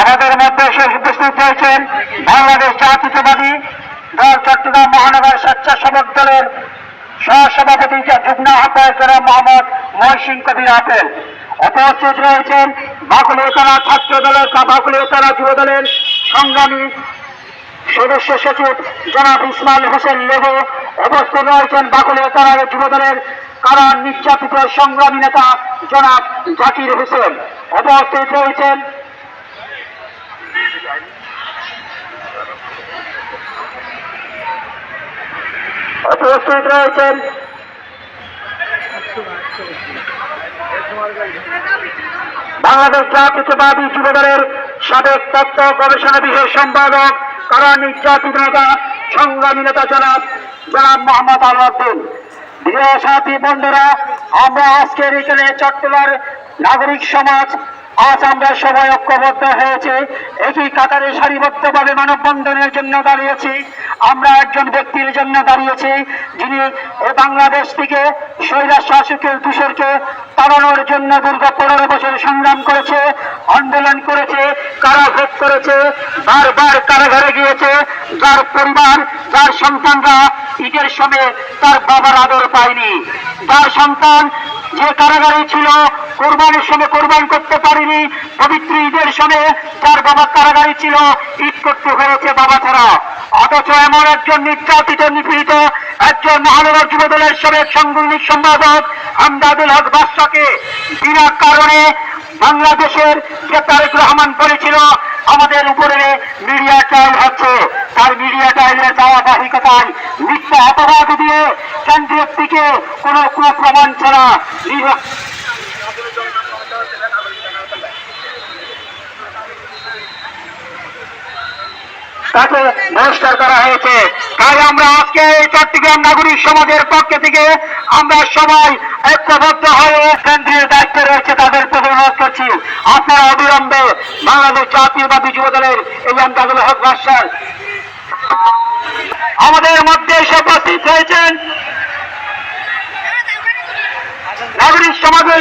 আমাদের মধ্যে শেষ উপস্থিত হয়েছেন বাংলাদেশ জাতীয়তাবাদী দল চট্টগ্রাম মহানগর স্বেচ্ছাসেবক দলের সহসভাপতি যুগ্ম আহ্বায়ক জনাব মোহাম্মদ মহসিন কবির আপেল। উপস্থিত রয়েছেন বাকুলিয়াতলা ছাত্র দলের বাকুলিয়াতলা যুব দলের সংগ্রামী সদস্য সচিব জনাব ইসমাইল হোসেন লেবু। উপস্থিত রয়েছেন বাকুলিয়াতলা যুব দলের কারা নির্যাতিত সংগ্রামী নেতা জনাব জাকির হোসেন। উপস্থিত রয়েছেন বাংলাদেশ জাতীয়তাবাদী যুব দলের সাবেক তথ্য গবেষণা বিষয় সম্পাদক কারা নির্যাতিত নেতা সংগ্রামী নেতা জনাব মোহাম্মদ আলাউদ্দিন। প্রিয় সাথী বন্ধুরা, আমরা আজকের এখানে চট্টগ্রামের নাগরিক সমাজ আজ আমরা সবাই ঐক্যবদ্ধ হয়েছে, একই কাতারে সারিবদ্ধভাবে মানববন্ধনের জন্য দাঁড়িয়েছি। আমরা একজন ব্যক্তির জন্য দাঁড়িয়েছি যিনি বাংলাদেশ থেকে স্বৈরাচার শাসকের দূষরকে তাড়ানোর জন্য দীর্ঘ 15 বছর সংগ্রাম করেছে, আন্দোলন করেছে, কারাভোগ করেছে, বারবার কারাগারে গিয়েছে, যার পরিবার যার সন্তানরা ঈদের সময় তার বাবার আদর পায়নি, যার সন্তান যে কারাগারে ছিল কোরবানির সময় কোরবান করতে পারেনি, পবিত্র ঈদের সময় যার বাবা কারাগারে ছিল ঈদ করতে হয়েছে বাবা ছাড়া। অথচ এমন একজন নির্যাতিত নিপীড়িত একজন মহানগর যুব দলের সাবেক সাংগঠনিক সম্পাদক আমদাদুল হক বাদশাকে বিনা কারণে বাংলাদেশের যে তারেক রহমান বলেছিল আমাদের উপরে মিডিয়া ট্রায়াল হচ্ছে, তার মিডিয়া ট্রায়ালের ধারাবাহিকতায় মিথ্যা অপবাদ দিয়ে কেন্দ্রের দিকে কোনো প্রমাণ ছাড়া তাকে বহিষ্কার করা হয়েছে। তাই আমরা আজকে চট্টগ্রাম নাগরিক সমাজের পক্ষ থেকে আমরা সবাই ঐক্যবদ্ধ হয়ে কেন্দ্রীয় দায়িত্বে রয়েছে তাদের প্রতি অনুরোধ করছি, আপনারা অবিলম্বে বাংলাদেশ জাতীয়তাবাদী যুব দলের এই আমদাদুল হক বাদশার আমাদের মধ্যে এসে উপস্থিত হয়েছেন নাগরিক সমাজের